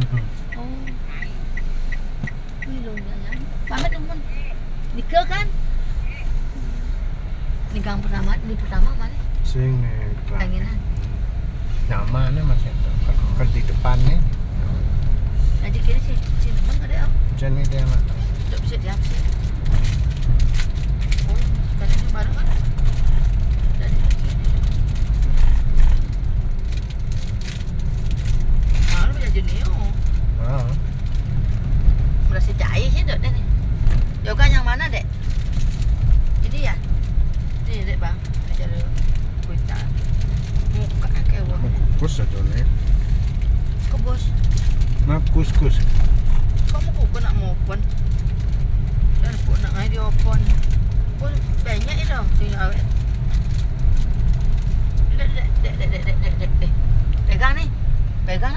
Oh, wih ya. Pamit teman. Nikah kan? Nikah pertama, di pertama mana? Sing Tanginan. nyaman Mas itu. Kan di depannya. Nanti kira si teman ada apa? Jadi dia mah. Tak bisa diam sih. Oh, katanya bareng kan? Dari sini. Malu punya Junio. Ah. Berasa cair sih dek nih. Yoga yang mana dek? Ini ya? Ini dek bang. Ajar kuita. Muka kayak wah. Kus aja nih. Ke bos. Map kus. Kamu kok nak mau open? Dan kok nak ngai dia open? Kok banyak itu sing awet. Dek. Pegang nih. Pegang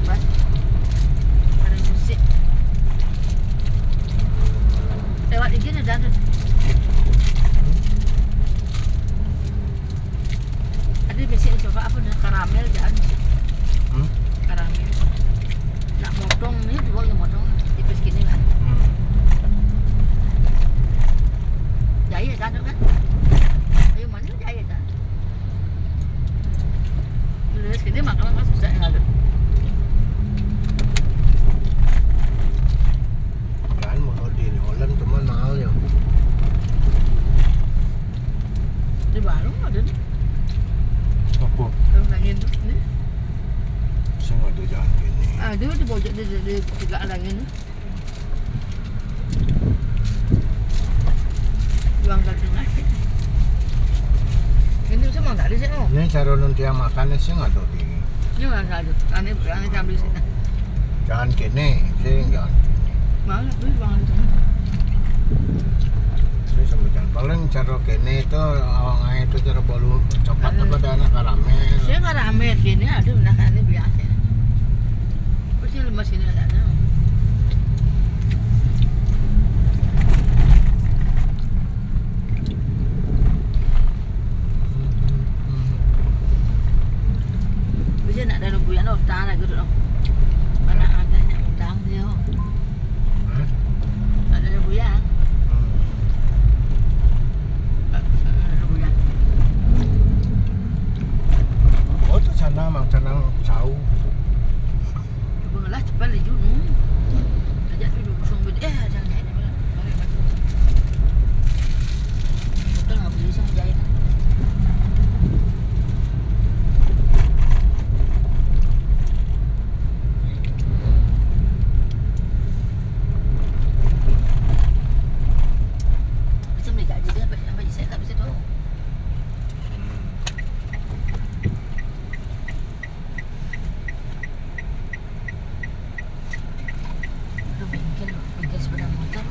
Bang. Ada musik. Lewat di sini dan ada biasanya coba apa nih karamel jangan karamel nak motong nih dua yang motong tipis gini kan jahit kan ayo mana jahit kan terus gini makan susah yang ada Kan mau di Holland cuma mahal ya. di baru ada nih Apa? kalau nangin tuh nih Saya nggak tahu jalan gini. ada di pojok di tiga nangin nih buang kaki nasi ini semua nggak ada sih oh Ini cara nanti makannya sih nggak tahu di. ini mana saja aneh sambil sini Jangan gini, sih jangan. mana tuh buang itu Ini sama jangan. Paling cara gini itu awalnya itu cara bolu coklat apa ada karamel. saya nggak rame gini ada makanannya biasa pasti lemas ini ada bisa nak ada buyan oh tanah gitu dong mana adanya udang dia Hah? ada buyan ada buyan Oh itu sana mang sana jauh. Belah cepat le junung. Ajak duduk kosong bed. Jangan jahit mana. Betul enggak boleh sama jahit. Macam ni gaji dia sampai saya tak bisa tahu. Bengkel sepeda motor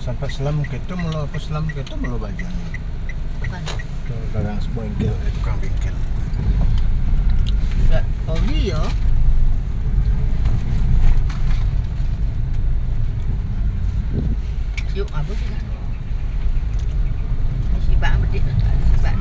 Sampai selam gitu mulu apa selam gitu mulu baju. bukan Dagang sebuah bengkel, tukang bengkel. enggak oli ya. Yuk apa sih kan? Si bang bedik si bang.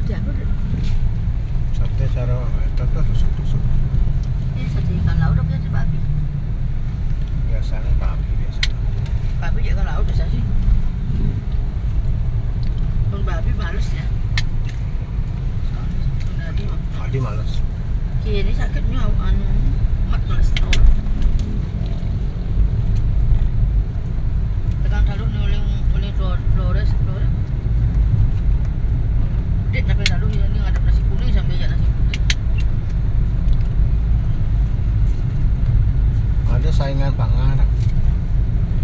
Ada apa? Sate cara itu tuh tusuk-tusuk. Ini sate ikan laut apa sate babi? Biasanya babi biasa. Babi juga ikan laut biasa sih. Pun babi males ya. Soalnya Adi males. kini sakitnya anu mat kolesterol. Tekan kalau oleh Flores. Dek tapi lalu ini ada nasi kuning sambil jalan nasi kuning. Ada saingan panganan.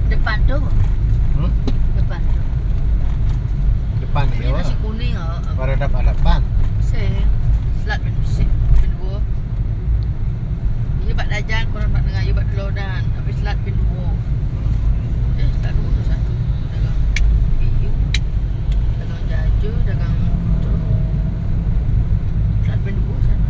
Depan tuh. Hmm? Depan tuh. Depan Ini ya. nasi kuning Pada depan. saya selat ben dua. Ini bak dajan korang bak dengar, bak telodan tapi selat ben dua. Selat dua tu satu. Dagang biu, dagang jaju, dagang tu. Selat ben dua sana.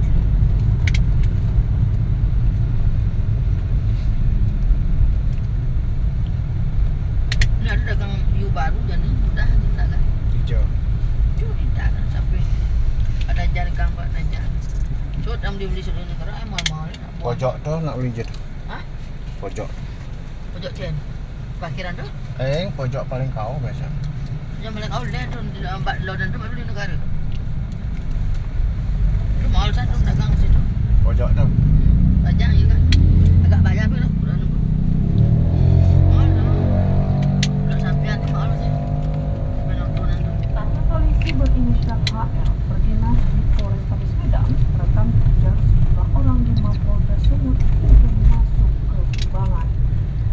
am dibeli sudah negara mahal-mahal. Pojok tuh nak beli jet. Hah? Pojok. Pojok Cien. Parkiran tu. Pojok paling kau biasa. Yang paling awal dia tu di lambat lo dan tu beli negara. Itu mahal satu dagang situ. Pojok tuh. Panjang juga. Agak banyak pun lah. Mahal tu. Kalau sampean tu mahal sih. Penontonan tu. Tanya polisi berinisial HL berdinas di Polrestabes Medan terekam dikejar sejumlah orang di Mapolda Sumut hingga masuk ke Kubangan.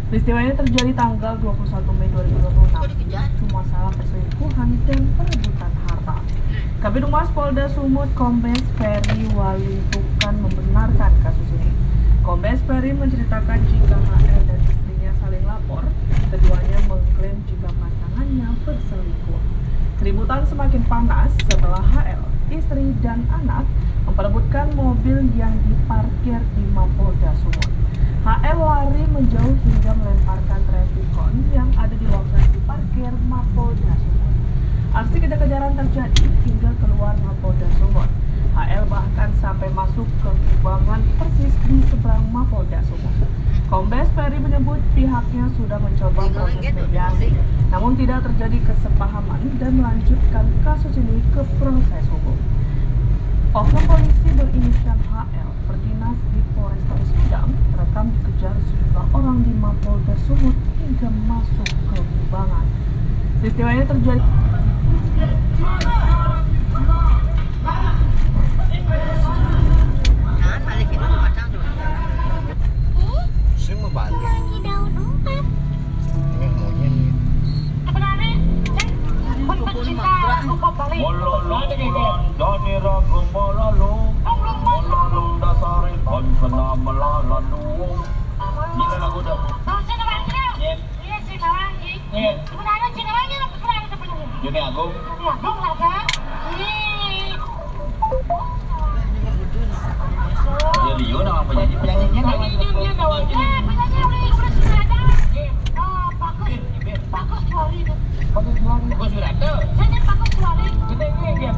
Peristiwa ini terjadi tanggal 21 Mei 2026. Kau dikejar? Cuma masalah perselingkuhan dan perebutan harta. Kabid Humas Polda Sumut Kombes Ferry Walintukan membenarkan kasus ini. Kombes Ferry menceritakan jika HL dan istrinya saling lapor, keduanya mengklaim jika pasangannya berselingkuh. Keributan semakin panas setelah HL, istri dan anak memperebutkan mobil yang diparkir di Mapolda Sumut. HL lari menjauh hingga melemparkan trafficon yang ada di lokasi parkir Mapolda Sumut. Aksi kejar-kejaran terjadi hingga keluar Mapolda Sumut. HL bahkan sampai masuk ke Kubangan persis di seberang Mapolda Sumut. Kombes Ferry menyebut pihaknya sudah mencoba proses mediasi, namun tidak terjadi kesepahaman dan melanjutkan kasus ini ke proses hukum. Oknum polisi berinisial HL berdinas di Polrestabes Medan terekam dikejar sejumlah orang di Mapolda Sumut hingga masuk ke Kubangan. Peristiwa ini terjadi Nah, balik itu tu macam tu. Semua balik. Ini maunya ni. Mololong dani ragu molalong molalong dasari kon kena melalong. Ini lagu dah. Nyet. Juni Agung. Ya Leo nama penyanyi-penyanyinya nama Bagus surat tu. Kita ini dia.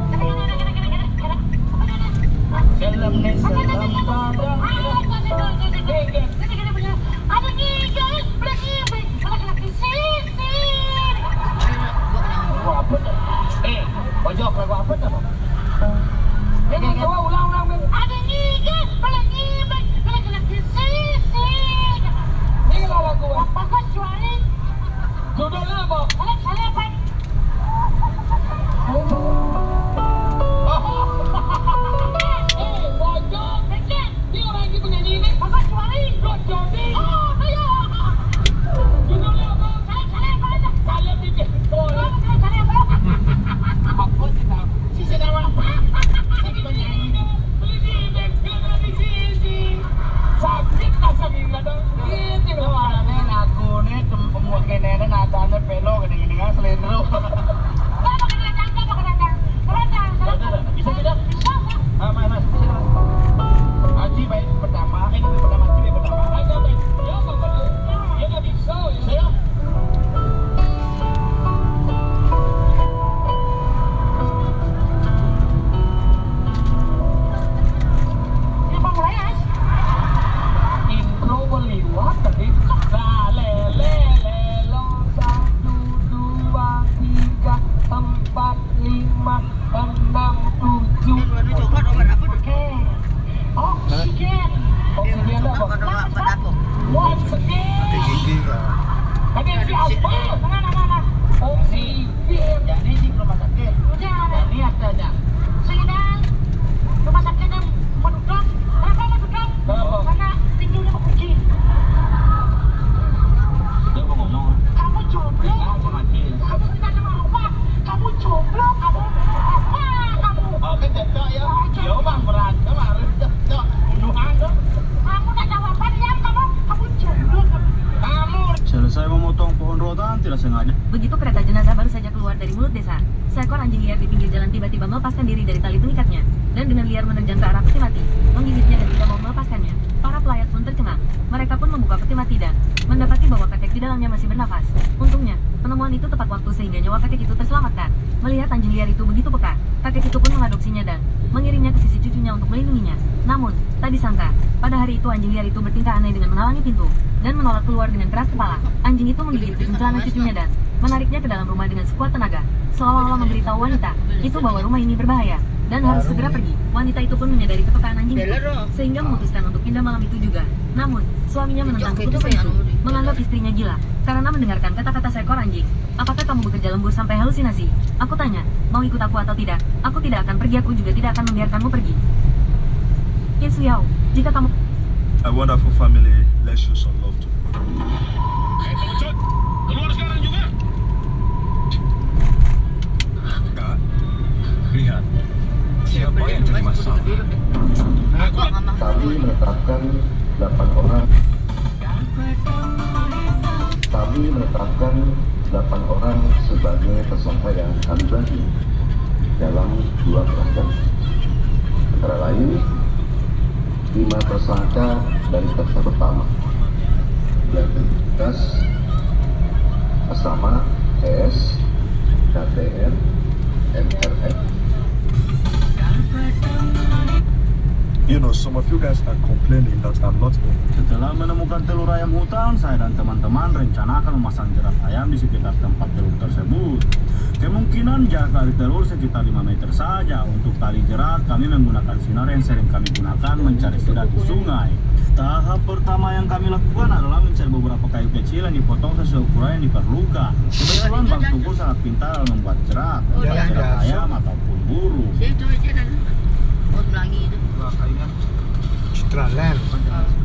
Salam ni salam pada. Apa tu? Pojok lagu apa tu? Jangan kau ulang-ulang. Ini lagu apa? Judulnya apa? Pojok. Ni orang yang penyanyi ni. Rod Jody. Judulnya apa? Salam Bibi. Apa kita? Si sedang apa? Si penyanyi ni. Beli dan kena di sini. Sakit tak sakit ladang. Ini berwarna lagu ni pembuat kene ni nadanya pelo gini-gini selendro. Bisa tidak? Mas. Haji baik pertama, ini pertama, Haji pertama. Ayo baik. Ya boleh. Ya tak bisa. Saya. Intro berliwat tadi. Lele, 1, 2, 3, 4, 5, 6, 7. Dia coklat obat apa tu? Oksigen. Oksigen apa? Obat apa? Once again. Ada gigi ke? Ada siapa? Mana? Oksigen. Jadi di rumah sakit. Ini adanya. Rumah sakit yang menuduk. Kenapa menuduk? Kenapa? Karena pintunya berkunci. Dia mau ngomong. Kamu jomblo. Aku mati. Kamu tidak ada apa. Kamu jomblo. Kamu apa? Kamu. Kan cocok ya. Ya bang berat kemarin cocok. Bunuhan tu. Kamu tidak jawaban ya kamu. Kamu jomblo. Kamu. Selesai memotong pohon rotan tidak sengaja. Begitu kereta jenazah baru saja keluar dari mulut desa, seekor anjing liar di pinggir jalan tiba-tiba melepaskan diri dari tali pengikatnya dan dengan liar menerjang ke arah peti mati, menggigitnya dan tidak mau melepaskannya. Para pelayat pun tercengang. Mereka pun membuka peti mati dan mendapati bahwa kakek di dalamnya masih bernafas. Untungnya, penemuan itu tepat waktu sehingga nyawa kakek itu terselamatkan. Melihat anjing liar itu begitu peka, kakek itu pun mengadopsinya dan mengirimnya ke sisi cucunya untuk melindunginya. Namun, tak disangka, pada hari itu anjing liar itu bertingkah aneh dengan menghalangi pintu dan menolak keluar dengan keras kepala. Anjing itu menggigit ujung celana cucunya dan menariknya ke dalam rumah dengan sekuat tenaga, seolah-olah memberitahu wanita itu bahwa rumah ini berbahaya dan harus segera pergi. Wanita itu pun menyadari kepekaan anjing itu, sehingga memutuskan untuk pindah malam itu juga. Namun, suaminya menentang keputusan itu, menganggap istrinya gila karena mendengarkan kata-kata seekor anjing. Apakah kamu bekerja lembur sampai halusinasi? Aku tanya, mau ikut aku atau tidak? Aku tidak akan pergi, aku juga tidak akan membiarkanmu pergi. Yin Suyao, jika kamu... A wonderful family, let's show some love to. Keluar sekarang juga. Kak, lihat. Siapa yang jadi masalah? Kami menetapkan 8 orang. Kami menetapkan 8 orang sebagai tersangka yang kami bagi dalam 2 kasus. Antara lain 5 tersangka dari tersangka pertama yang tugas bersama ES, KTN, MRF. You know, some of you guys are complaining that I'm not in. Setelah menemukan telur ayam hutan, saya dan teman-teman rencanakan memasang jerat ayam di sekitar tempat telur tersebut. Kemungkinan jarak dari telur sekitar 5 meter saja. Untuk tali jerat, kami menggunakan sinar yang sering kami gunakan mencari sidat di sungai. Tahap pertama yang kami lakukan adalah mencari beberapa kayu kecil yang dipotong sesuai ukuran yang diperlukan. Kebetulan Bang Tukul sangat pintar dalam membuat jerat, jerat ayam ataupun burung. Citra Land.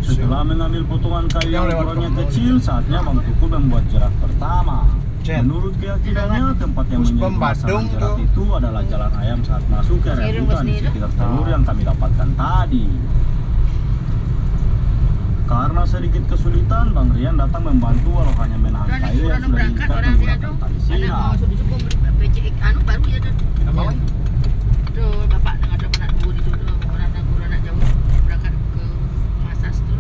Setelah mengambil potongan kayu yang ukurannya kecil, saatnya Bang Tukul membuat jerat pertama. Menurut keyakinannya, tempat yang menjadi pemasangan jerat itu adalah jalan ayam saat masuk ke area hutan di sekitar telur yang kami dapatkan tadi. Karena sedikit kesulitan, Bang Rian datang membantu walau hanya menahan kayu yang sudah diikat menggunakan tali sinar. Baru ya tuh bapak dengan ada anak dua itu tuh anak jauh berangkat ke Masas tuh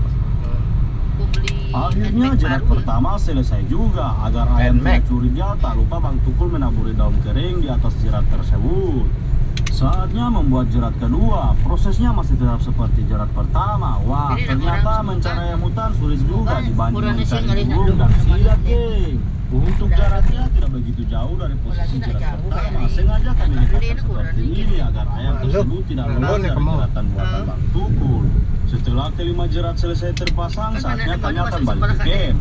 beli akhirnya jerat pertama selesai juga. Agar ayam tidak curiga, tak lupa Bang Tukul menaburi daun kering di atas jerat tersebut. Saatnya membuat jerat kedua. Prosesnya masih tetap seperti jerat pertama. Wah, ternyata mencari ayam hutan sulit juga dibanding mencari burung dan sidat, geng. Untuk jaraknya tidak begitu jauh dari posisi jerat pertama. Sengaja kami dekatkan seperti ini agar ayam tersebut tidak lolos dari jeratan buatan Bang Tukul. Setelah kelima jerat selesai terpasang, saatnya kami akan balik ke camp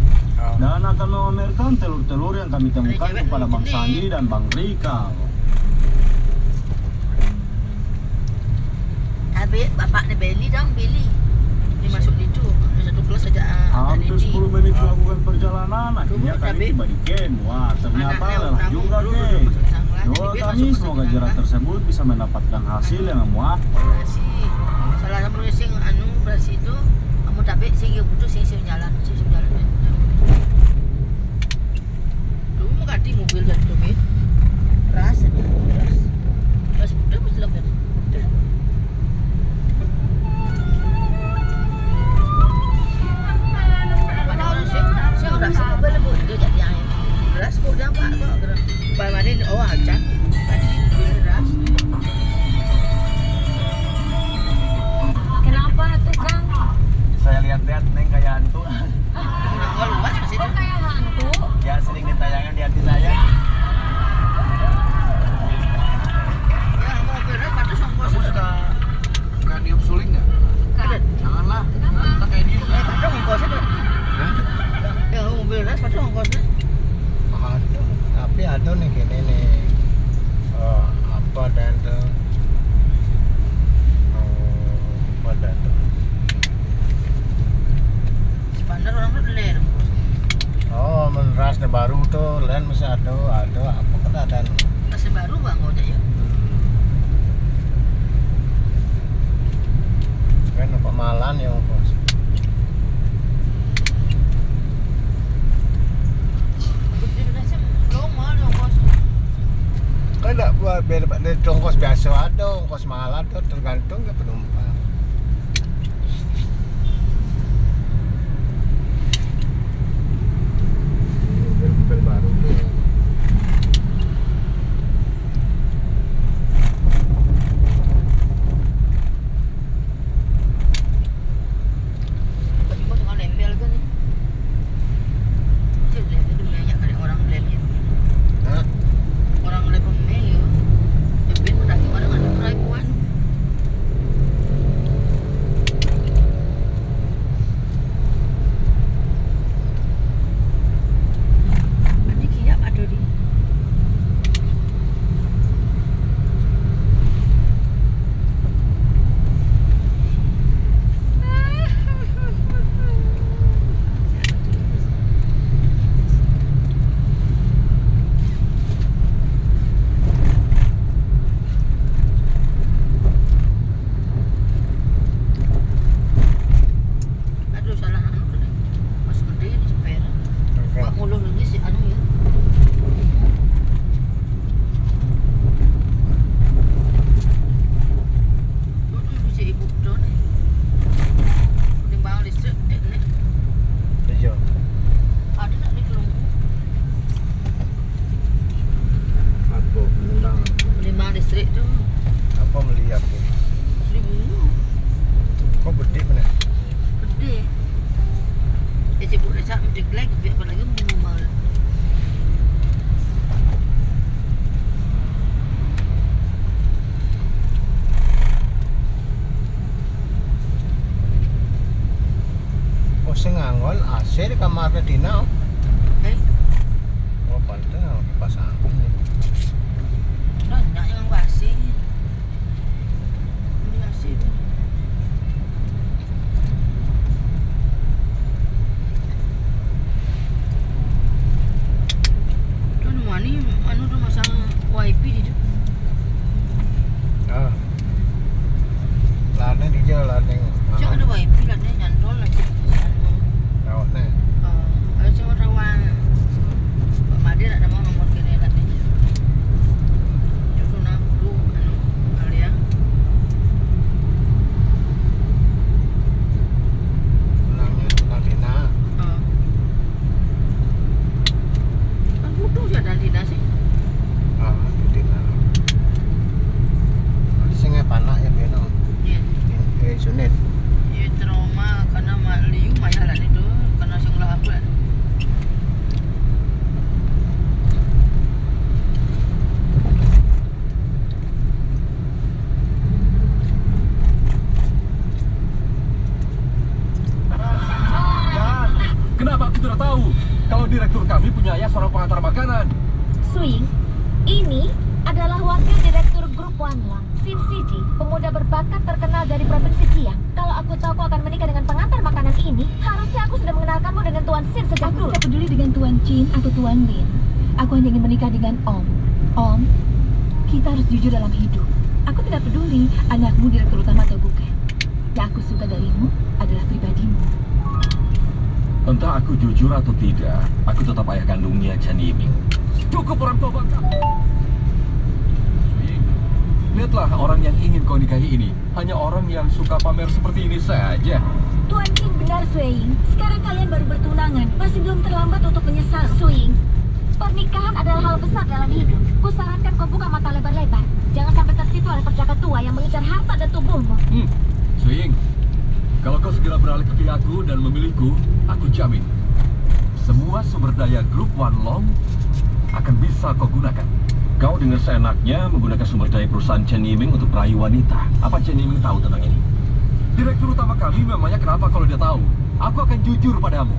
dan akan memamerkan telur-telur yang kami temukan kepada Bang Sandi dan Bang Rika. Habis bapaknya Beli dong, Beli. Dia masuk di itu. Satu kelas saja. Hampir 10 menit melakukan perjalanan, akhirnya kami tiba di camp. Wah, ternyata lelah juga, geng. Doa kami semoga jerat tersebut bisa mendapatkan hasil yang memuaskan. Berasi. Salah satu sing berasi itu kamu tapi sing butuh sing jalan. Dulu mau ganti mobil dari Tomit. Ras. Udah mesti lepas. Rasa mobil lebih dia jadi air. Beras kok dia apa kok? Bayar ini aja. Beras. Kenapa tuh, Kang? Saya lihat-lihat Neng kayak hantu. Oh, luas masih itu. Kayak hantu. Ya sering ditayangkan di hati saya. Ya, mau beras patut songkos. Kamu suka niup suling nggak? Janganlah. Kita kayak dia. Patut songkosnya tuh. Ya, mau beras patut songkosnya. Ada, tapi ada nih gini nih. Apa dan tuh? Apa dan tuh? Sebenarnya orang tuh ler. Oh, menrasnya baru tuh, lain masih ada apa keadaan? Masih baru bang aja ya. Kan pemalan ya bos. Kan enggak buat beda dari ongkos biasa ada, ongkos mahal ada, tergantung ke penumpang. Mobil baru tuh. Sing nganggon AC di kamar Dina. Eh, Oh, pantes kipas angin. banyak yang basi. Ini basi tu. Tuan Mani, anu tu masang wifi di tu. Ah. Larne di je larne. Cak ada wifi lah ni, nyantol lah cak. Rawat ne. Ada cuma rawang. Pak Madi tak ada mau nomor kini lah ni. Cucu nak dulu anu Alia. Tunangnya tunang Dina. Kan butuh je dan Dina sih. Ah, di Dina. Sing panak ya beno. Ya, Sunit. ya trauma karena mak liu maya lah ni tu, karena sing lah apa lah. Kenapa aku tidak tahu kalau direktur kami punya ayah seorang pengantar makanan? Swing, ini adalah wakil direktur grup Wanlang, Sin Siji, pemuda berbakat terkenal dari provinsi Jiang. Kalau aku tahu kau akan menikah dengan pengantar makanan ini, harusnya aku sudah mengenalkanmu dengan Tuan Sin sejak dulu. Aku tidak peduli dengan Tuan Chin atau Tuan Lin. Aku hanya ingin menikah dengan Om. Om, kita harus jujur dalam hidup. Aku tidak peduli anakmu direktur utama atau bukan. Yang aku suka darimu adalah pribadimu. Entah aku jujur atau tidak, aku tetap ayah kandungnya Chen Yiming. Cukup orang tua bangka. Lihatlah orang yang ingin kau nikahi ini, hanya orang yang suka pamer seperti ini saja. Tuan Chin benar, Swing. Sekarang kalian baru bertunangan, masih belum terlambat untuk menyesal, Swing. Pernikahan adalah hal besar dalam hidup. Kusarankan kau buka mata lebar-lebar. Jangan sampai tertipu oleh perjaka tua yang mengejar harta dan tubuhmu. Swing, kalau kau segera beralih ke pihakku dan memilihku, aku jamin semua sumber daya grup Wanlong akan bisa kau gunakan. Kau dengan seenaknya menggunakan sumber daya perusahaan Chen Yiming untuk merayu wanita. Apa Chen Yiming tahu tentang ini? Direktur utama kami memangnya kenapa kalau dia tahu? Aku akan jujur padamu.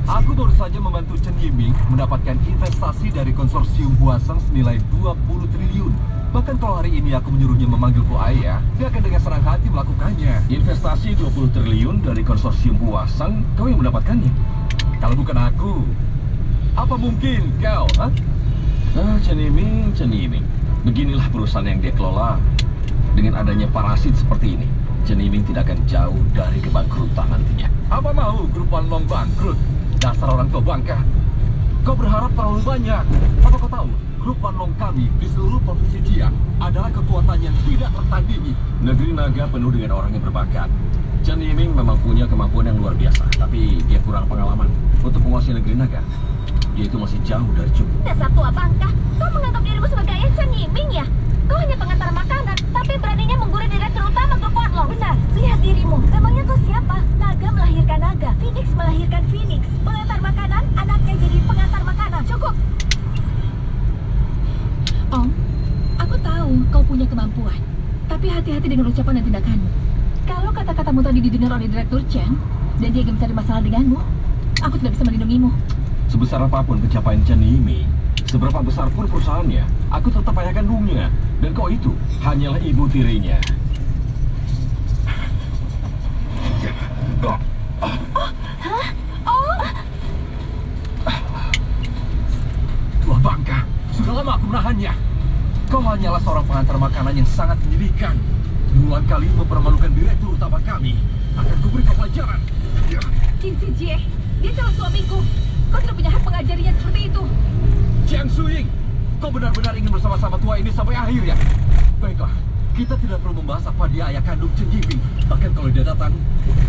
Aku baru saja membantu Chen Yiming mendapatkan investasi dari konsorsium Huaseng senilai 20 triliun. Bahkan kalau hari ini aku menyuruhnya memanggilku ayah, dia akan dengan senang hati melakukannya. Investasi 20 triliun dari konsorsium Huaseng, kau yang mendapatkannya? Kalau bukan aku, apa mungkin kau? Chen Yiming. Beginilah perusahaan yang dia kelola. Dengan adanya parasit seperti ini, Chen Yiming tidak akan jauh dari kebangkrutan nantinya. Apa mau grup Wanlong bangkrut? Dasar orang tua bangka. Kau berharap terlalu banyak. Apa kau tahu? Grup Wanlong kami di seluruh provinsi Jiang adalah kekuatan yang tidak tertandingi. Negeri naga penuh dengan orang yang berbakat. Chen Yiming memang punya kemampuan yang luar biasa, tapi dia kurang pengalaman untuk menguasai negeri naga. Dia itu masih jauh dari cukup. Dasar tua bangka, kau menganggap dirimu sebagai ayah Chen Yiming ya? Kau hanya pengantar makanan, tapi beraninya menggurui direktur utama grup Wanlong. Benar, lihat dirimu. Memangnya kau siapa? Naga melahirkan naga, Phoenix melahirkan Phoenix. Pengantar makanan, anaknya jadi pengantar makanan. Cukup. Om, aku tahu kau punya kemampuan. Tapi hati-hati dengan ucapan dan tindakanmu. Kalau kata-katamu tadi didengar oleh Direktur Chen, dan dia ingin mencari masalah denganmu, aku tidak bisa melindungimu. Sebesar apapun pencapaian Chen Yiming, seberapa besar pun perusahaannya, aku tetap ayah kandungnya. Dan kau itu hanyalah ibu tirinya. Tua bangka, sudah lama aku menahannya. Kau hanyalah seorang pengantar makanan yang sangat menyedihkan. Berulang kali mempermalukan direktur utama kami. Akan kuberi kau pelajaran. Sin Si Jie, dia calon suamiku. Kau tidak punya hak mengajarinya seperti itu. Jiang Suying, kau benar-benar ingin bersama-sama tua ini sampai akhir ya? Baiklah, kita tidak perlu membahas apa dia ayah kandung Chen Yiming. Bahkan kalau dia datang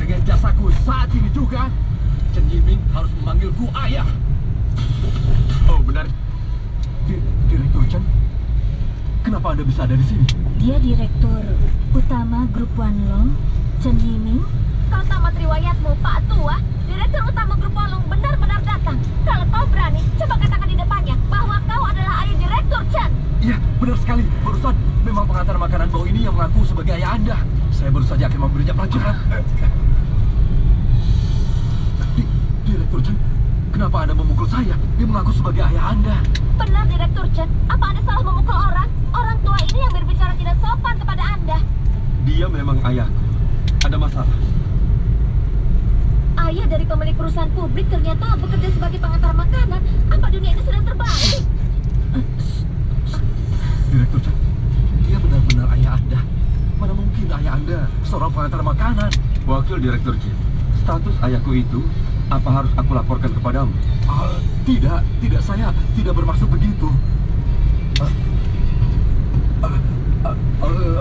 dengan jasaku saat ini juga, Chen Yiming harus memanggilku ayah. Oh benar, Direktur Chen, kenapa Anda bisa ada di sini? Dia direktur utama grup Wanlong, Chen Yiming. Kau tamat riwayatmu, Pak Tua. Direktur utama grup Wanlong benar-benar datang. Kalau kau berani, coba katakan di depannya bahwa kau adalah ayah direktur Chen. Iya, benar sekali. Barusan memang pengantar makanan bau ini yang mengaku sebagai ayah Anda. Saya baru saja akan memberinya pelajaran. Direktur Chen, kenapa Anda memukul saya? Dia mengaku sebagai ayah Anda. Benar, Direktur Chen. Apa Anda salah memukul orang? Orang tua ini yang berbicara tidak sopan kepada Anda. Dia memang ayahku. Ada masalah. Ayah dari pemilik perusahaan publik ternyata bekerja sebagai pengantar makanan. Apa dunia ini sudah terbalik? Direktur Chen, dia benar-benar ayah Anda. Mana mungkin ayah Anda seorang pengantar makanan? Wakil Direktur Chen, status ayahku itu apa harus aku laporkan kepadamu? Tidak, saya tidak bermaksud begitu.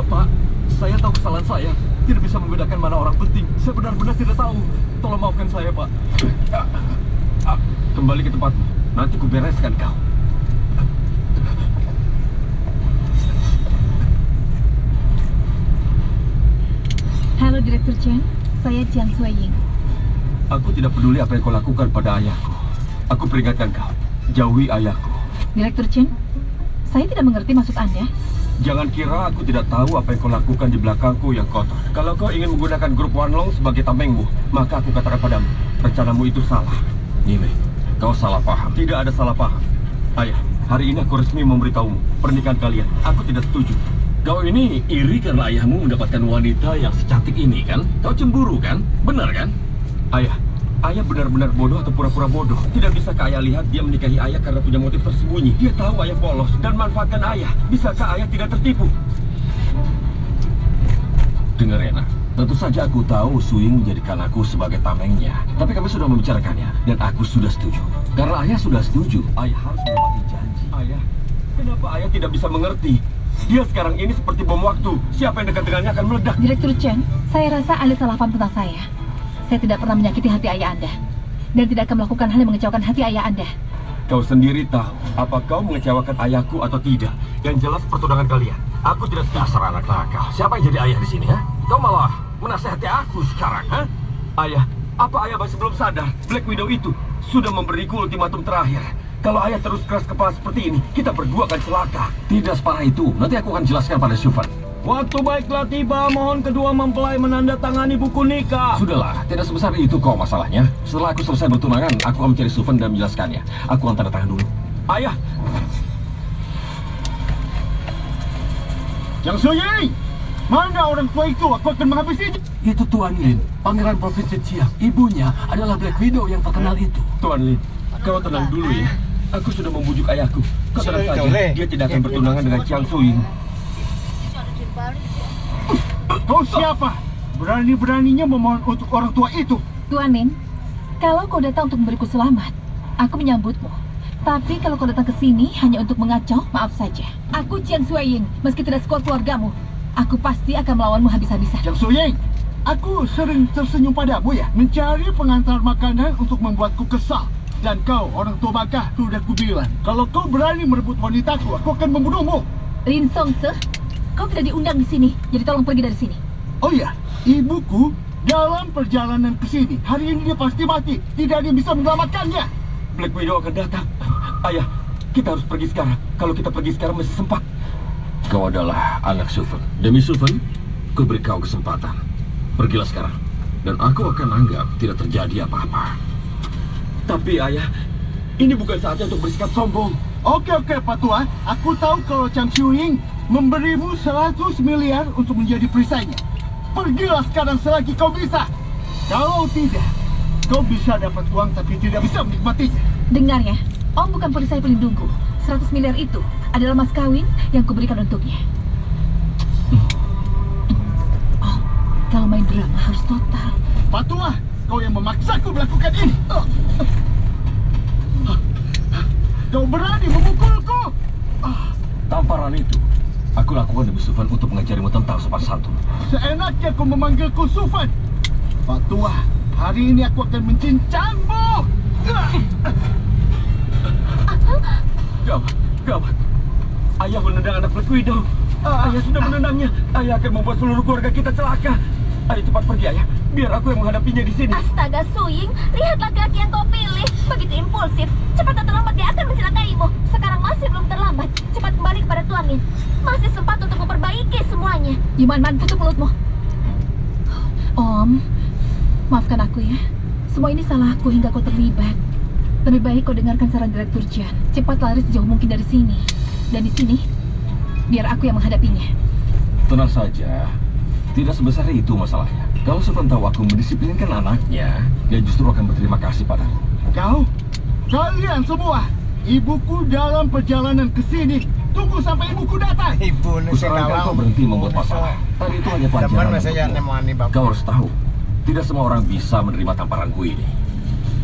Pak, saya tahu kesalahan saya. Tidak bisa membedakan mana orang penting. Saya benar-benar tidak tahu. Tolong maafkan saya, Pak. Kembali ke tempatmu. Nanti ku bereskan kau. Halo Direktur Chen, saya Jiang Suiying. Aku tidak peduli apa yang kau lakukan pada ayahku. Aku peringatkan kau, jauhi ayahku. Direktur Chen, saya tidak mengerti maksud Anda. Jangan kira aku tidak tahu apa yang kau lakukan di belakangku yang kotor. Kalau kau ingin menggunakan grup Wanlong sebagai tamengmu, maka aku katakan padamu, rencanamu itu salah. Nime, kau salah paham. Tidak ada salah paham. Ayah, hari ini aku resmi memberitahumu, pernikahan kalian, aku tidak setuju. Kau ini iri karena ayahmu mendapatkan wanita yang secantik ini, kan? Kau cemburu, kan? Benar, kan? Ayah benar-benar bodoh atau pura-pura bodoh. Tidak bisakah ayah lihat dia menikahi ayah karena punya motif tersembunyi? Dia tahu ayah polos dan manfaatkan ayah. Bisakah ayah tidak tertipu? Dengar, Rena. Tentu saja aku tahu Suing menjadikan aku sebagai tamengnya. Tapi kami sudah membicarakannya dan aku sudah setuju. Karena ayah sudah setuju, ayah harus menepati janji. Ayah, kenapa ayah tidak bisa mengerti? Dia sekarang ini seperti bom waktu. Siapa yang dekat dengannya akan meledak. Direktur Chen, saya rasa Anda salah paham tentang saya. Saya tidak pernah menyakiti hati ayah Anda. Dan tidak akan melakukan hal yang mengecewakan hati ayah Anda. Kau sendiri tahu, apa kau mengecewakan ayahku atau tidak? Yang jelas pertunangan kalian. Aku tidak dasar anak nakal. Siapa yang jadi ayah di sini, ha? Kau malah menasihati aku sekarang, ha? Ayah, apa ayah masih belum sadar? Black Widow itu sudah memberiku ultimatum terakhir. Kalau ayah terus keras kepala seperti ini, kita berdua akan celaka. Tidak separah itu. Nanti aku akan jelaskan pada Sufan. Waktu baiklah tiba, mohon kedua mempelai menandatangani buku nikah. Sudahlah, tidak sebesar itu kok masalahnya. Setelah aku selesai bertunangan, aku akan mencari Sufan dan menjelaskannya. Aku akan tanda tangan dulu. Ayah! Yang Suiying, mana orang tua itu? Aku akan menghabisinya. Itu Tuan Lin, pangeran provinsi Chiang. Ibunya adalah Black Widow yang terkenal itu. Tuan Lin, kau tenang dulu ya. Aku sudah membujuk ayahku. Kau tenang saja, dia tidak akan bertunangan dengan Jiang Suiying. Kau siapa? Berani-beraninya memohon untuk orang tua itu. Tuan Lin, kalau kau datang untuk memberiku selamat, aku menyambutmu. Tapi kalau kau datang ke sini hanya untuk mengacau, maaf saja. Aku Jiang Suiying, meski tidak sekuat keluargamu, aku pasti akan melawanmu habis-habisan. Jiang Suiying, aku sering tersenyum padamu ya. Mencari pengantar makanan untuk membuatku kesal. Dan kau, orang tua bakah, sudah kubilang. Kalau kau berani merebut wanitaku, aku akan membunuhmu. Lin Song Se, kau tidak diundang di sini, jadi tolong pergi dari sini. Oh iya, ibuku dalam perjalanan ke sini. Hari ini dia pasti mati. Tidak ada yang bisa menyelamatkannya. Black Widow akan datang. Ayah, kita harus pergi sekarang. Kalau kita pergi sekarang masih sempat. Kau adalah anak Sufan. Demi Sufan, ku beri kau kesempatan. Pergilah sekarang. Dan aku akan anggap tidak terjadi apa-apa. Tapi ayah, ini bukan saatnya untuk bersikap sombong. Oke, Pak Tua. Aku tahu kalau Jiang Suiying memberimu 100 miliar untuk menjadi perisainya. Pergilah sekarang selagi kau bisa. Kalau tidak, kau bisa dapat uang tapi tidak bisa menikmatinya. Dengar ya, Om bukan perisai pelindungku. 100 miliar itu adalah mas kawin yang kuberikan untuknya. Oh, kalau main drama harus total. Pak Tua, kau yang memaksaku melakukan ini. Kau berani memukulku. Tamparan itu aku lakukan demi Sufan untuk mengajarimu tentang sopan santun. Seenaknya kau memanggilku Sufan. Pak Tua, hari ini aku akan mencincangmu. Gawat. Ayah menendang anak Black Widow. Ayah sudah menendangnya. Ayah akan membuat seluruh keluarga kita celaka. Ayo cepat pergi ayah. Biar aku yang menghadapinya di sini. Astaga Suiying, lihat laki-laki yang kau pilih. Begitu impulsif. Cepat atau lambat dia akan mencelakaimu. Sekarang masih belum terlambat. Cepat kembali kepada Tuan Lin. Masih sempat untuk memperbaiki semuanya. Yuman, tutup mulutmu. Om, maafkan aku ya. Semua ini salahku hingga kau terlibat. Lebih baik kau dengarkan saran Direktur Jan. Cepat lari sejauh mungkin dari sini. Dan di sini, biar aku yang menghadapinya. Tenang saja, tidak sebesar itu masalahnya. Kalau sepengetahu aku mendisiplinkan anaknya, dia justru akan berterima kasih padaku. Kalian semua, ibuku dalam perjalanan ke sini. Tunggu sampai ibuku datang. Ibu Kusarankan kau berhenti membuat masalah. Tadi itu hanya pelajaran untukmu. Kau harus tahu, tidak semua orang bisa menerima tamparanku ini.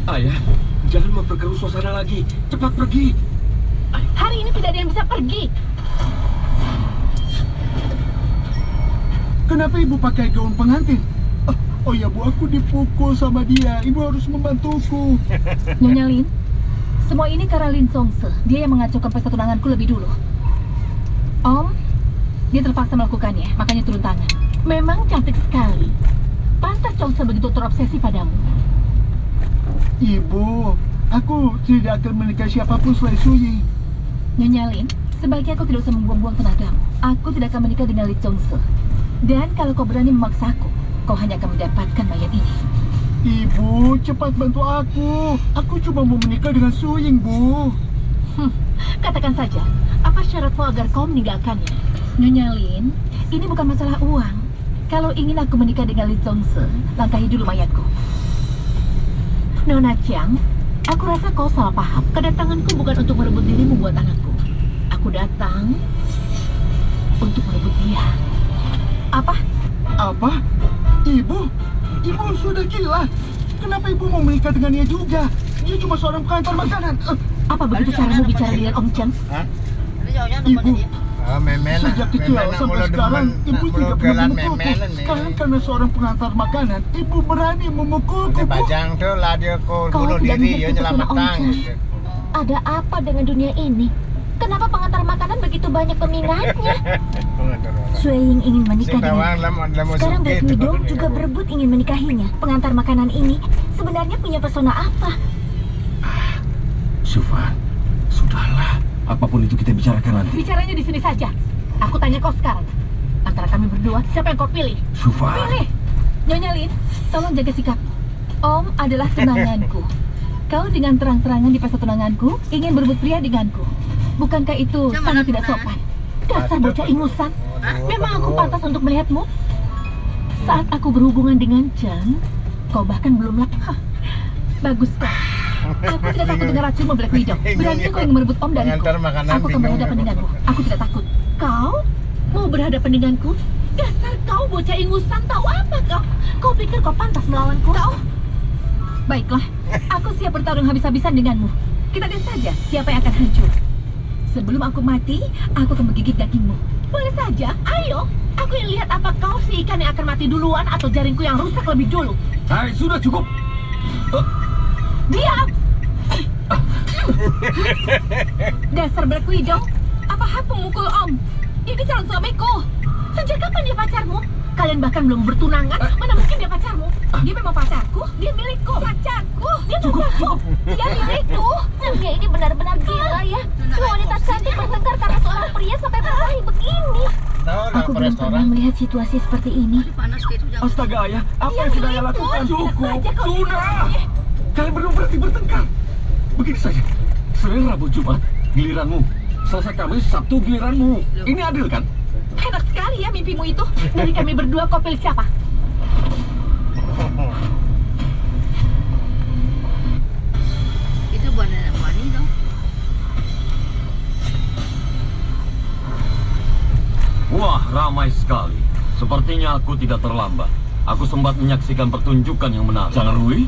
Ayah, jangan memperkeruh suasana lagi. Cepat pergi. Hari ini tidak ada yang bisa pergi. Kenapa ibu pakai gaun pengantin? Oh ya bu, aku dipukul sama dia. Ibu harus membantuku. Nyonya Lin, semua ini karena Lin Songse. Dia yang mengacaukan pesta tunanganku lebih dulu. Om, dia terpaksa melakukannya, makanya turun tangan. Memang cantik sekali. Pantas Songse begitu terobsesi padamu. Ibu, aku tidak akan menikahi siapapun selain Suyi. Nyonya Lin, sebaiknya kau tidak usah membuang-buang tenagamu. Aku tidak akan menikah dengan Lin Songse. Dan kalau kau berani memaksaku, kau hanya akan mendapatkan mayat ini. Ibu, cepat bantu aku. Aku cuma mau menikah dengan Suying, Bu. Katakan saja, apa syaratmu agar kau meninggalkannya? Nyonya Lin, ini bukan masalah uang. Kalau ingin aku menikah dengan Lin Songse, langkahi dulu mayatku. Nona Chiang, aku rasa kau salah paham. Kedatanganku bukan untuk merebut dirimu buat anakku. Aku datang untuk merebut dia. Apa? Ibu sudah gila. Kenapa ibu mau menikah dengan dia juga? Dia cuma seorang pengantar makanan. Apa begitu caramu bicara dengan Om Chen? Ibu, Memena. sejak kecil sampai sekarang, ibu tidak pernah memukulku. Sekarang karena seorang pengantar makanan, ibu berani memukulku. Bajang tuh lah dia kau Kau bunuh tidak diri, mengerti ya pesona nyelamatan. Om Chen. Ada apa dengan dunia ini? Kenapa pengantar makanan begitu banyak peminatnya? Shueying ingin menikah dengannya. Sekarang Black Widow juga berebut ingin menikahinya. Pengantar makanan ini sebenarnya punya pesona apa? Sufan, sudahlah. Apapun itu kita bicarakan nanti. Bicaranya di sini saja. Aku tanya kau sekarang. Antara kami berdua, siapa yang kau pilih? Sufan. Pilih! Nyonya Lin, tolong jaga sikap. Om adalah tunanganku. Kau dengan terang-terangan di pesta tunanganku ingin berebut pria denganku. Bukankah itu sangat tidak sopan? Dasar bocah ingusan. Memang aku pantas untuk melihatmu? Saat aku berhubungan dengan Chen, kau bahkan belum bagus kau. Aku tidak takut dengan racunmu, Black Widow. Berani kau yang merebut Om dariku. Aku akan berhadapan denganmu. Aku tidak takut. Kau mau berhadapan denganku? Dasar kau bocah ingusan. Tahu apa kau? Kau pikir kau pantas melawanku? Kau? Baiklah, aku siap bertarung habis-habisan denganmu. Kita lihat saja siapa yang akan hancur. Sebelum aku mati, aku akan menggigit dagingmu. Boleh saja, ayo. Aku yang lihat apa kau si ikan yang akan mati duluan atau jaringku yang rusak lebih dulu. Hai, sudah cukup. Diam! Dasar Black Widow, apa hak memukul Om? Ini calon suamiku. Sejak kapan dia pacarmu? Kalian bahkan belum bertunangan, mana mungkin dia pacarmu? Dia memang pacarku, dia milikku. Pacarku, dia pacarku, dia milikku. Dunia ini benar-benar gila ya. Dua wanita cantik bertengkar karena seorang pria sampai berkelahi begini. Aku belum pernah melihat situasi seperti ini. Astaga ayah, apa Dia yang sudah ayah milikku. lakukan? Cukup. Sudah. Kalian berdua berarti bertengkar. Begini saja, Senin, Rabu, Jumat, giliranmu. Selasa, Kamis, Sabtu, giliranmu. Ini adil kan? Enak sekali ya mimpimu itu. Dari kami berdua kau pilih siapa? Itu bukan anak Wani dong. Wah, ramai sekali. Sepertinya aku tidak terlambat. Aku sempat menyaksikan pertunjukan yang menarik. Jangan Rui.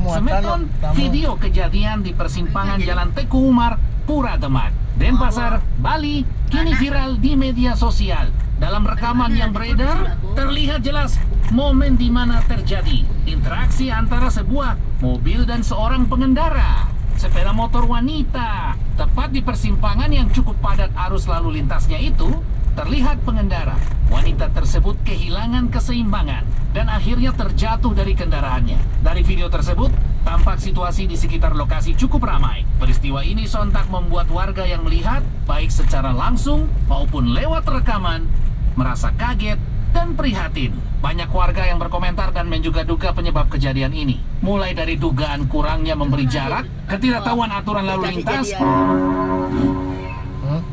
Semeton video kejadian di persimpangan Jalan Teku Umar, Pura Demak, Denpasar, Bali, kini viral di media sosial. Dalam rekaman yang beredar, terlihat jelas momen di mana terjadi interaksi antara sebuah mobil dan seorang pengendara sepeda motor wanita. Tepat di persimpangan yang cukup padat arus lalu lintasnya itu, terlihat pengendara. Wanita tersebut kehilangan keseimbangan dan akhirnya terjatuh dari kendaraannya. Dari video tersebut, tampak situasi di sekitar lokasi cukup ramai. Peristiwa ini sontak membuat warga yang melihat, baik secara langsung maupun lewat rekaman, merasa kaget dan prihatin. Banyak warga yang berkomentar dan menduga-duga penyebab kejadian ini. Mulai dari dugaan kurangnya memberi jarak, ketidaktahuan aturan lalu lintas,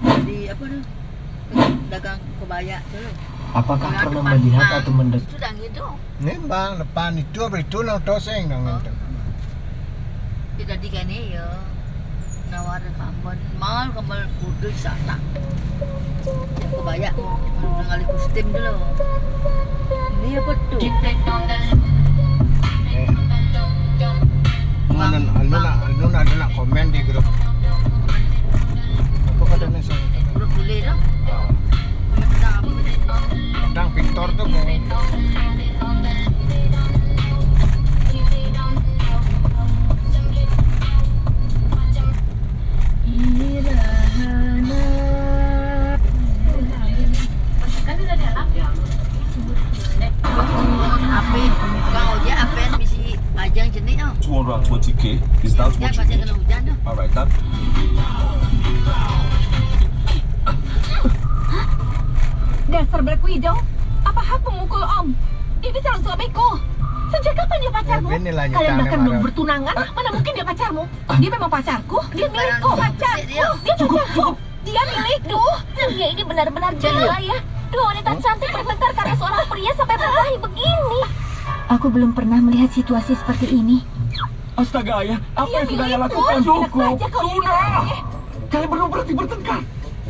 Jadi apa tu? Dagang kebaya tu. Apakah Orang pernah depan melihat bang. atau mendengar? Sudah gitu. Ni bang depan itu beritu nang toseng nang itu. Kita di kene ya. Nawar kampun mal kamal kudu sana. Yang kebaya ngali kostum dulu. Ini apa tu? Alun ada nak komen di grup. Apa kata ni saya? Grup boleh dah. Tentang Victor tu bang. Apa? Kau je apa yang misi ajang jenis tau. 220k. Is that Ya pasti kena hujan tu. Alright, done. Dasar berkuidong. Apa hak memukul Om? Ini calon suamiku. Sejak kapan dia pacarmu? Inilah Kalian nyatanya bahkan belum marah. bertunangan. Mana mungkin dia pacarmu? Dia memang pacarku. Dia milikku. Pacarku. Dia pacarku. Dia milikku. Dunia ini benar-benar gila ya. Dua wanita cantik bertengkar karena seorang pria sampai berkelahi begini. Aku belum pernah melihat situasi seperti ini. Astaga ayah, apa Dia yang sudah ayah milikku. lakukan? Enak Cukup, saja kau ini sudah. anaknya. Kalian berdua berhenti bertengkar.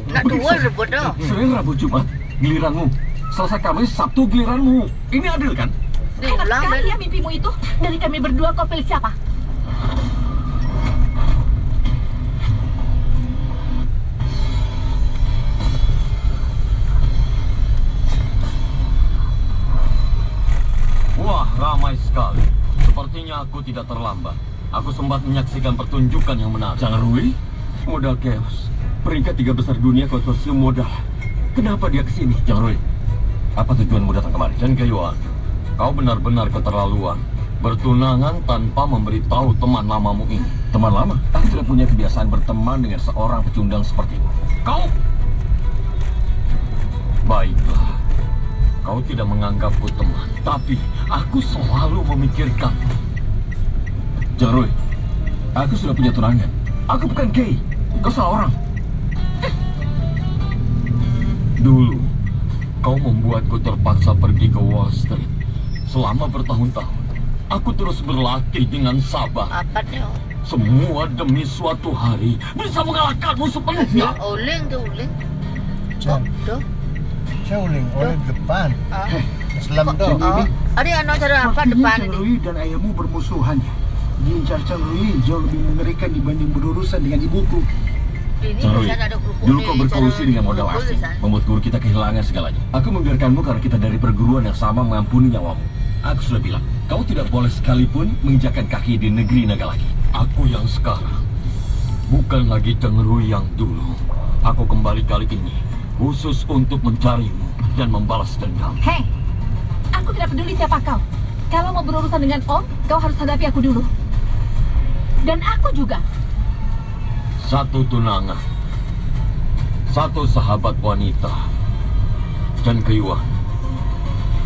Nak dua sebut tu. Senin, Rabu, Jumat, giliranmu. Selesai Kamis, Sabtu giliranmu. Ini adil kan? Ni Enak ulang sekali dan ya mimpimu itu. Dari kami berdua kau pilih siapa? Wah, ramai sekali. Sepertinya aku tidak terlambat. Aku sempat menyaksikan pertunjukan yang menarik. Jangan Rui, modal chaos. Peringkat 3 besar dunia konsorsium modal. Kenapa dia kesini? Jangan Rui, apa tujuanmu datang kemari? Chen Keyuan, kau benar-benar keterlaluan. Bertunangan tanpa memberitahu teman lamamu ini. Teman lama? Aku tidak punya kebiasaan berteman dengan seorang pecundang sepertimu. Kau? Baiklah. Kau tidak menganggapku teman, tapi aku selalu memikirkan. Jangan Rui, aku sudah punya tunangan. Aku bukan gay. Kau salah orang. Dulu, kau membuatku terpaksa pergi ke Wall Street. Selama bertahun-tahun, aku terus berlatih dengan sabar. apa tu? Semua demi suatu hari bisa mengalahkanmu sepenuhnya. Uling tu uling. Chan, Tu. saya uling oleh depan. Ah. Islam tu. Oh, ada anak cara apa Waktunya depan Chang ni? Rui dan ayahmu bermusuhan. Gincar Chang Rui jauh lebih mengerikan dibanding berurusan dengan ibuku. Ini Jangan Rui, pasal ada kerupuk dulu ni, kau berkongsi cara dengan modal kerupuk asing, tulisan. membuat guru kita kehilangan segalanya. Aku membiarkanmu karena kita dari perguruan yang sama mengampuni nyawamu. Aku sudah bilang, kau tidak boleh sekalipun menginjakkan kaki di negeri naga lagi. Aku yang sekarang, bukan lagi Cheng Rui yang dulu. Aku kembali kali ini, khusus untuk mencarimu dan membalas dendam. Hei, aku tidak peduli siapa kau. Kalau mau berurusan dengan Om, kau harus hadapi aku dulu. Dan aku juga. Satu tunangan, satu sahabat wanita, dan Keyuan.